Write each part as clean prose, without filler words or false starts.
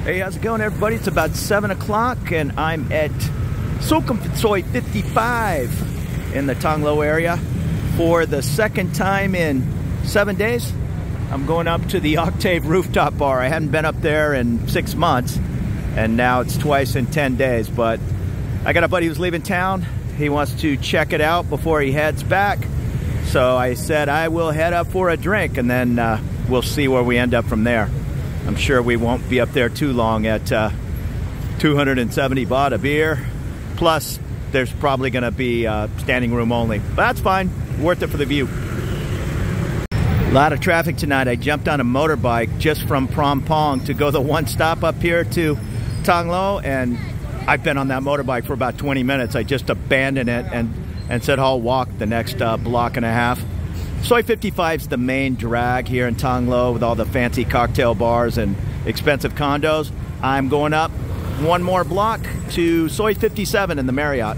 Hey, how's it going, everybody? It's about 7 o'clock and I'm at Sukhumvit Soi 55 in the Thang Lo area for the second time in 7 days. I'm going up to the Octave rooftop bar. I hadn't been up there in 6 months and now it's twice in 10 days, but I got a buddy who's leaving town. He wants to check it out before he heads back. So I said I will head up for a drink and then we'll see where we end up from there. I'm sure we won't be up there too long at 270 baht a beer. Plus, there's probably going to be standing room only. But that's fine. Worth it for the view. A lot of traffic tonight. I jumped on a motorbike just from Phrom Phong to go the one stop up here to Thang Lo, and I've been on that motorbike for about 20 minutes. I just abandoned it and said I'll walk the next block and a half. Soi 55 is the main drag here in Thang Lo with all the fancy cocktail bars and expensive condos. I'm going up one more block to Soi 57 in the Marriott.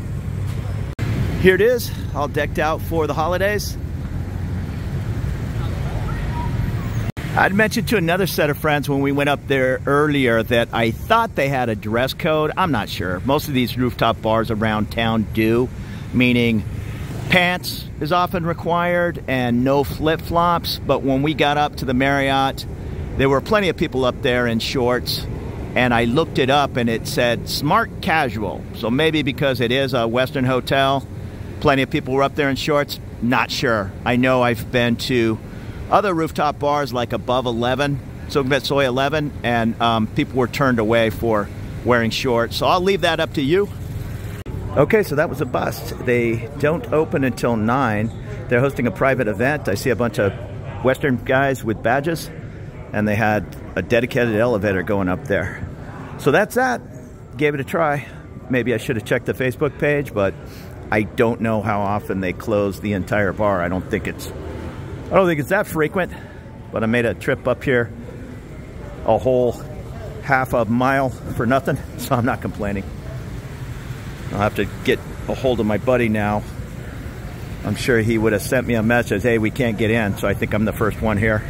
Here it is, all decked out for the holidays. I'd mentioned to another set of friends when we went up there earlier that I thought they had a dress code. I'm not sure. Most of these rooftop bars around town do, meaning pants is often required and no flip-flops. But when we got up to the Marriott, there were plenty of people up there in shorts, and I looked it up and it said smart casual. So maybe because it is a Western hotel, plenty of people were up there in shorts. Not sure. I know I've been to other rooftop bars like above 11, Sukhumvit Soi 11, and people were turned away for wearing shorts. So I'll leave that up to you. Okay, so that was a bust. They don't open until 9. They're hosting a private event. I see a bunch of Western guys with badges, and they had a dedicated elevator going up there. So that's that. Gave it a try. Maybe I should have checked the Facebook page, but I don't know how often they close the entire bar. I don't think it's that frequent, but I made a trip up here a whole half a mile for nothing, so I'm not complaining. I'll have to get a hold of my buddy now. I'm sure he would have sent me a message, hey, we can't get in, so I think I'm the first one here.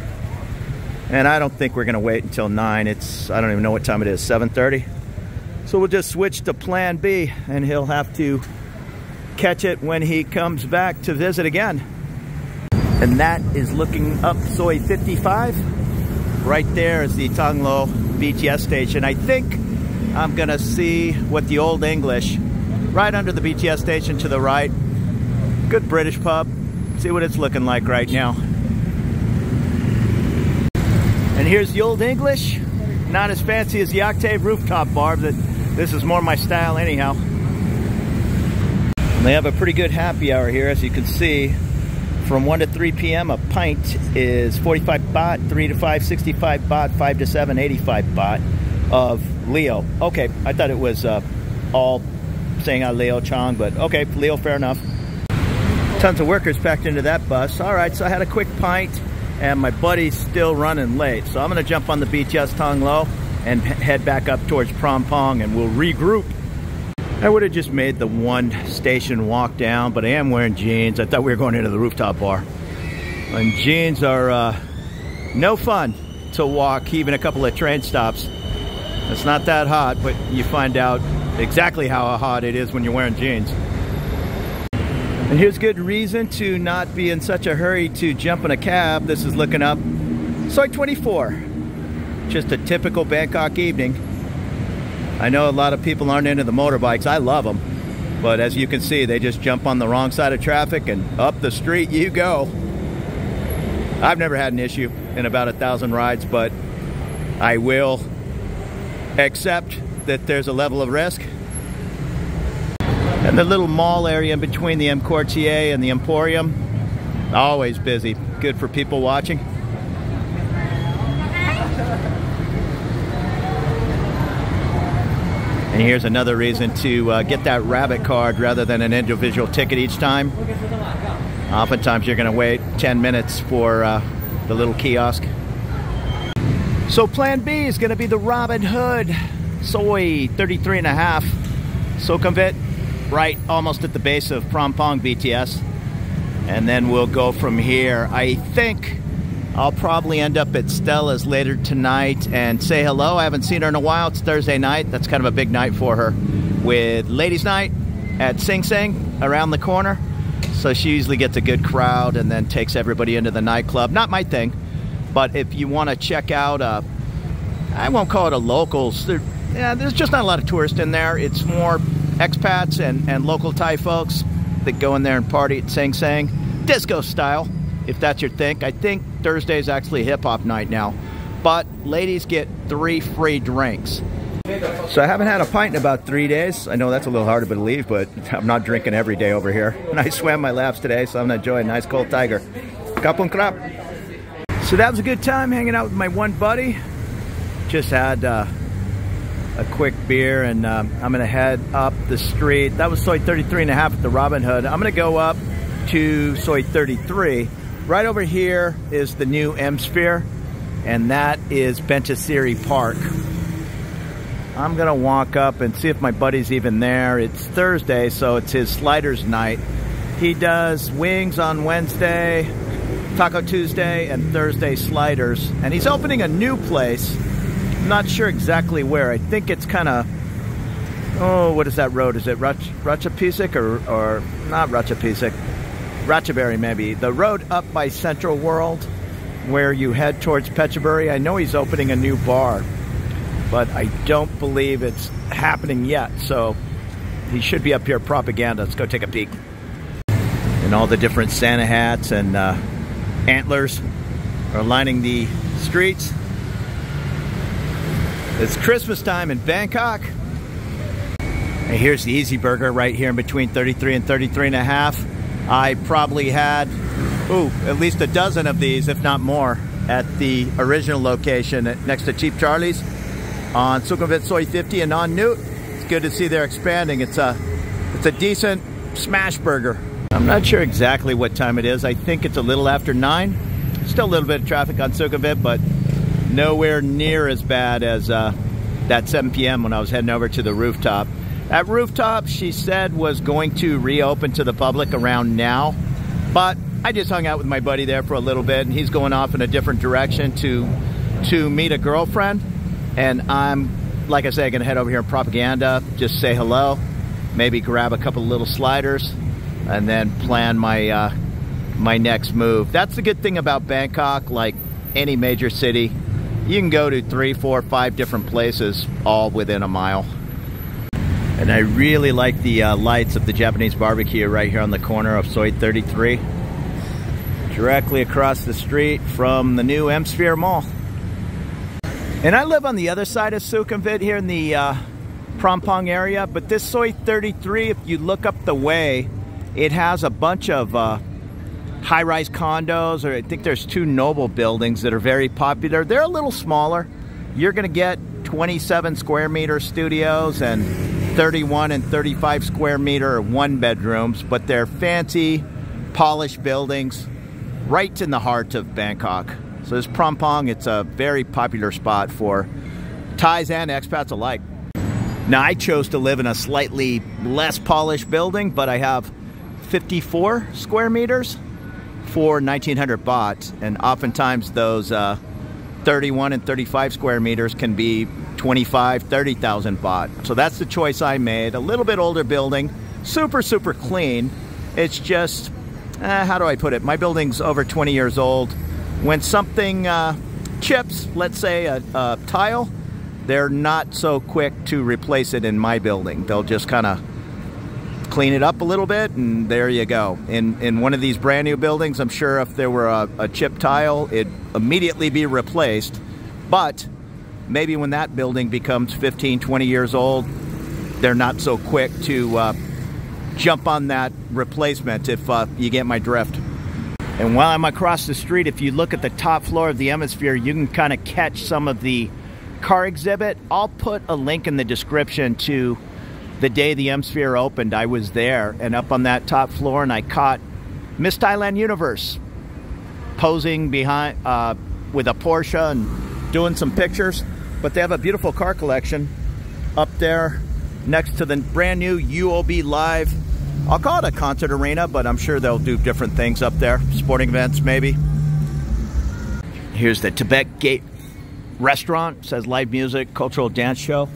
And I don't think we're gonna wait until 9. I don't even know what time it is, 7:30. So we'll just switch to plan B, and he'll have to catch it when he comes back to visit again. And that is looking up Soi 55. Right there is the Thang Lo BTS station. I think I'm gonna see what the Old English, right under the BTS station to the right. Good British pub. See what it's looking like right now. And here's the Old English. Not as fancy as the Octave rooftop bar, but this is more my style anyhow. They have a pretty good happy hour here, as you can see. From 1 to 3 p.m. a pint is 45 baht, 3 to 5, 65 baht, 5 to 7, 85 baht of Leo. Okay, I thought it was all saying Leo Chong, but okay, Leo, fair enough. Tons of workers packed into that bus. All right, so I had a quick pint, and my buddy's still running late. So I'm gonna jump on the BTS Thang Lo and head back up towards Phrom Phong, and we'll regroup. I would have just made the one station walk down, but I am wearing jeans. I thought we were going into the rooftop bar. And jeans are no fun to walk even a couple of train stops. It's not that hot, but you find out exactly how hot it is when you're wearing jeans. And here's good reason to not be in such a hurry to jump in a cab. This is looking up Soi 24. Just a typical Bangkok evening. I know a lot of people aren't into the motorbikes. I love them. But as you can see, they just jump on the wrong side of traffic and up the street you go. I've never had an issue in about 1,000 rides, but I will accept that there's a level of risk. And the little mall area in between the M Quartier and the Emporium, always busy. Good for people watching. And here's another reason to get that rabbit card rather than an individual ticket each time. Oftentimes you're going to wait 10 minutes for the little kiosk. So plan B is going to be the Robin Hood Soi 33.5 Sukhumvit, right almost at the base of Phrom Phong BTS. And then we'll go from here. I think I'll probably end up at Stella's later tonight and say hello. I haven't seen her in a while. It's Thursday night. That's kind of a big night for her, with ladies' night at Sing Sing around the corner. So she usually gets a good crowd and then takes everybody into the nightclub. Not my thing, but if you want to check out, I won't call it a locals. There's just not a lot of tourists in there. It's more expats and local Thai folks that go in there and party at Sing Sing. Disco style, if that's your thing. I think Thursday is actually hip-hop night now. But ladies get 3 free drinks. So I haven't had a pint in about 3 days. I know that's a little hard to believe, but I'm not drinking every day over here. And I swam my laps today, so I'm enjoying a nice cold tiger. Kapun krap. So that was a good time hanging out with my one buddy. Just had a quick beer, and I'm going to head up the street. That was Soi 33.5 at the Robin Hood. I'm going to go up to Soi 33. Right over here is the new M-Sphere, and that is Benchasiri Park. I'm gonna walk up and see if my buddy's even there. It's Thursday, so it's his sliders night. He does wings on Wednesday, Taco Tuesday, and Thursday sliders. And he's opening a new place. I'm not sure exactly where. I think it's kind of, oh, what is that road? Is it Ratchapisik or not Ratchapisik? Ratchaburi, maybe. The road up by Central World, where you head towards Phetchaburi. I know he's opening a new bar, but I don't believe it's happening yet. So he should be up here propaganda. Let's go take a peek. And all the different Santa hats and antlers are lining the streets. It's Christmas time in Bangkok. And here's the Easy Burger right here in between 33 and 33.5. I probably had, at least a dozen of these, if not more, at the original location next to Cheap Charlie's on Sukhumvit Soi 50 and on Newt. It's good to see they're expanding. It's a decent smash burger. I'm not sure exactly what time it is. I think it's a little after 9. Still a little bit of traffic on Sukhumvit, but nowhere near as bad as that 7 p.m. when I was heading over to the rooftop. That rooftop, she said, was going to reopen to the public around now, but I just hung out with my buddy there for a little bit, and he's going off in a different direction to meet a girlfriend. And I'm, like I say, going to head over here in propaganda, just say hello, maybe grab a couple of little sliders, and then plan my my next move. That's the good thing about Bangkok. Like any major city, you can go to 3, 4, 5 different places all within a mile. And I really like the lights of the Japanese barbecue right here on the corner of Soi 33. Directly across the street from the new M-Sphere Mall. And I live on the other side of Sukhumvit here in the Prompong area. But this Soi 33, if you look up the way, it has a bunch of high-rise condos, or I think there's 2 Noble buildings that are very popular. They're a little smaller. You're going to get 27 square meter studios and 31 and 35 square meter 1-bedrooms, but they're fancy, polished buildings right in the heart of Bangkok. So this Prompong, it's a very popular spot for Thais and expats alike. Now, I chose to live in a slightly less polished building, but I have 54 square meters for 1,900 baht, and oftentimes those 31 and 35 square meters can be 25, 30,000 baht. So that's the choice I made. A little bit older building, super clean. It's just, how do I put it? My building's over 20 years old. When something chips, let's say a tile, they're not so quick to replace it in my building. They'll just kind of clean it up a little bit, and there you go. In one of these brand new buildings, I'm sure if there were a chip tile, it'd immediately be replaced. But maybe when that building becomes 15, 20 years old, they're not so quick to jump on that replacement, if you get my drift. And while I'm across the street, if you look at the top floor of the M-Sphere, you can kind of catch some of the car exhibit. I'll put a link in the description to the day the M-Sphere opened. I was there, and up on that top floor, and I caught Miss Thailand Universe posing behind with a Porsche and doing some pictures. But they have a beautiful car collection up there next to the brand new UOB Live. I'll call it a concert arena, but I'm sure they'll do different things up there. Sporting events, maybe. Here's the Tibet Gate restaurant. It says live music, cultural dance show.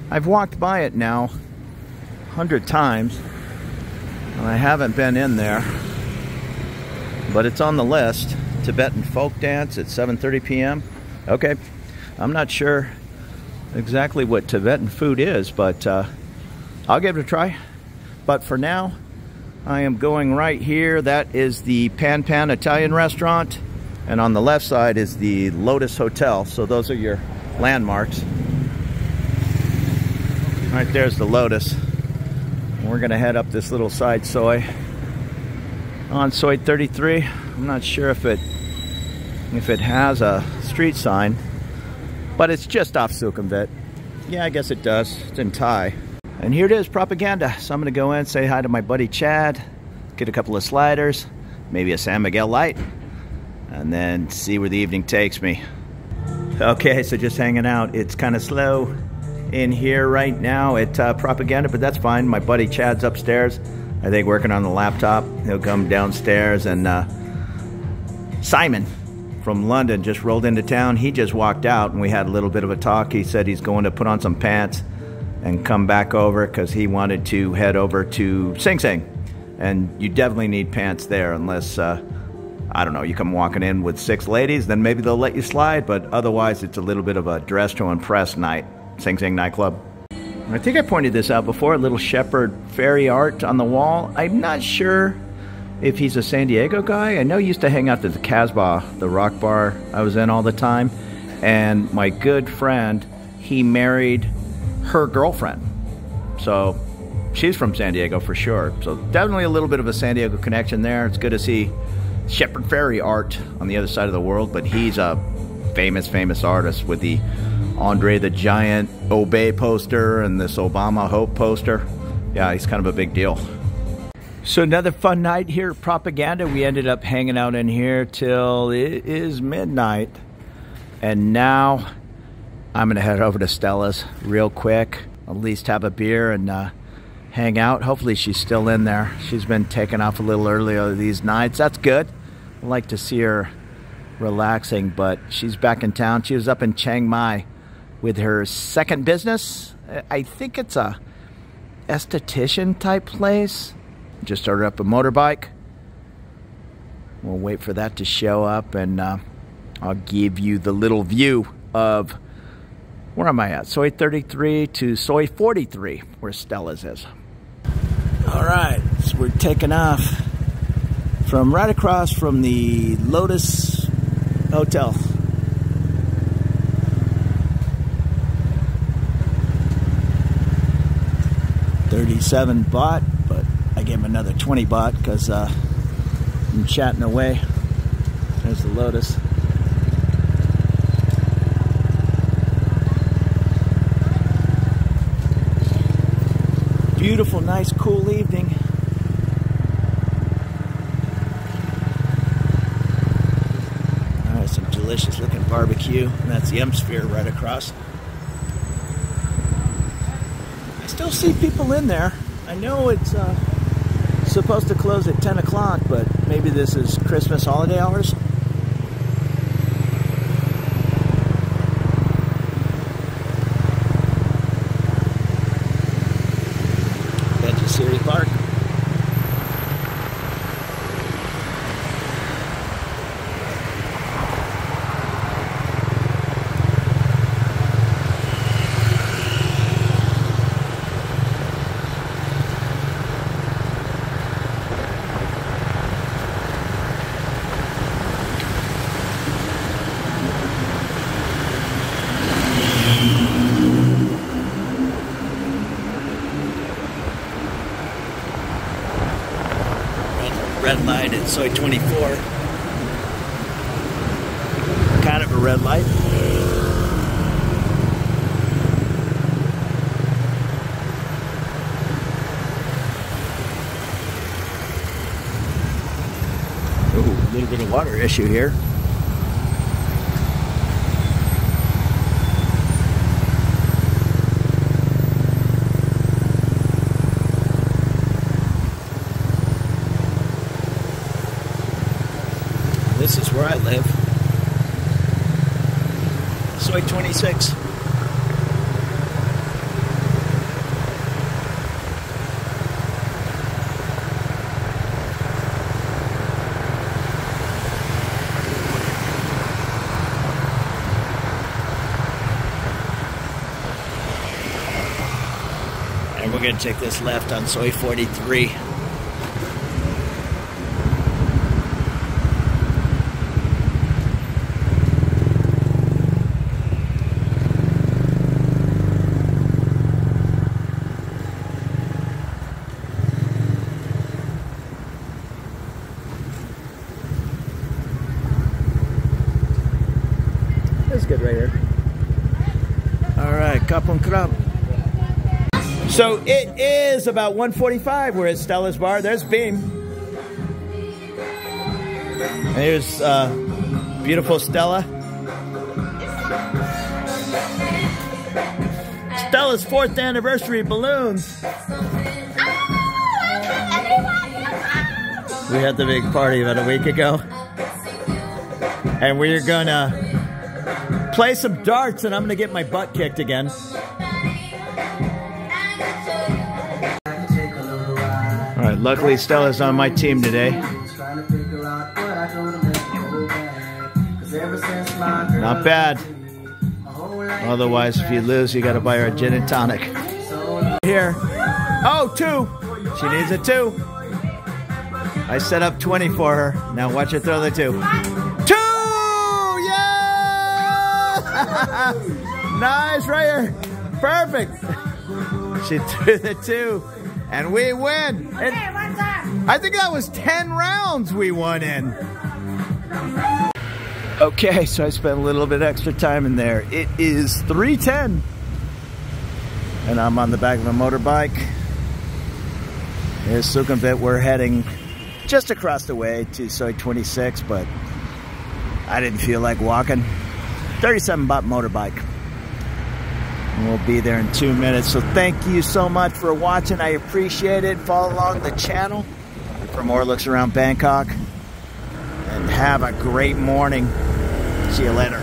I've walked by it now 100 times. And I haven't been in there. But it's on the list. Tibetan folk dance at 7:30 p.m. Okay. I'm not sure exactly what Tibetan food is, but I'll give it a try. But for now, I am going right here. That is the Pan Pan Italian restaurant. And on the left side is the Lotus Hotel. So those are your landmarks. Right there's the Lotus. And we're going to head up this little side soy on Soy 33. I'm not sure if it has a street sign, but it's just off Sukhumvit. Yeah, I guess it does. It's in Thai. And here it is, propaganda. So I'm going to go in, say hi to my buddy Chad, get a couple of sliders, maybe a San Miguel Light, and then see where the evening takes me. Okay, so just hanging out. It's kind of slow in here right now at propaganda, but that's fine. My buddy Chad's upstairs, I think, working on the laptop. He'll come downstairs, and Simon from London just rolled into town. He just walked out, and we had a little bit of a talk. He said he's going to put on some pants and come back over because he wanted to head over to Sing Sing. And you definitely need pants there unless, I don't know, you come walking in with 6 ladies, then maybe they'll let you slide, but otherwise it's a little bit of a dress to impress night. Sing Sing nightclub. I think I pointed this out before, a little shepherd fairy art on the wall. I'm not sure if he's a San Diego guy. I know he used to hang out at the Casbah, the rock bar I was in all the time. And my good friend, he married her girlfriend. So she's from San Diego for sure. So definitely a little bit of a San Diego connection there. It's good to see shepherd fairy art on the other side of the world, but he's a famous artist with the Andre the Giant Obey poster and this Obama Hope poster. Yeah, he's kind of a big deal. So another fun night here at Propaganda. We ended up hanging out in here till it is midnight. And now I'm going to head over to Stella's real quick. At least have a beer and hang out. Hopefully she's still in there. She's been taking off a little earlier these nights. That's good. I like to see her relaxing, but she's back in town. She was up in Chiang Mai with her second business. I think it's a esthetician type place. Just started up a motorbike. We'll wait for that to show up, and I'll give you the little view of, where am I at? Soy 33 to Soy 43, where Stella's is. All right, so we're taking off from right across from the Lotus Hotel. $37 baht, but I gave him another 20 baht because I'm chatting away. There's the Lotus. Beautiful, nice, cool evening. All right, some delicious looking barbecue. And that's the M-Sphere right across. I still see people in there. I know it's supposed to close at 10 o'clock, but maybe this is Christmas holiday hours. City Park. Red light at Soy 24. Kind of a red light. Ooh, a little bit of water issue here. This is where I live. 26. And we're going to take this left on Soi 43. That's good right here. All right, Kapung Krab. So it is about 1:45. We're at Stella's Bar. There's Beam. And here's beautiful Stella. Stella's 4th anniversary balloons. We had the big party about a week ago. And we're gonna play some darts, and I'm gonna get my butt kicked again. All right, luckily Stella's on my team today. Not bad. Otherwise, if you lose, you gotta buy her a gin and tonic. Here. Oh, 2. She needs a 2. I set up 20 for her. Now watch her throw the 2. 2! Yeah! Nice, right here. Perfect. She threw the 2. And we win. And I think that was 10 rounds we won in. Okay, so I spent a little bit extra time in there. It is 3:10. And I'm on the back of a motorbike. Here's Sukhumvit. We're heading just across the way to Soi 26, but I didn't feel like walking. 37 baht motorbike. And we'll be there in 2 minutes. So thank you so much for watching. I appreciate it. Follow along the channel for more looks around Bangkok. And have a great morning. See you later.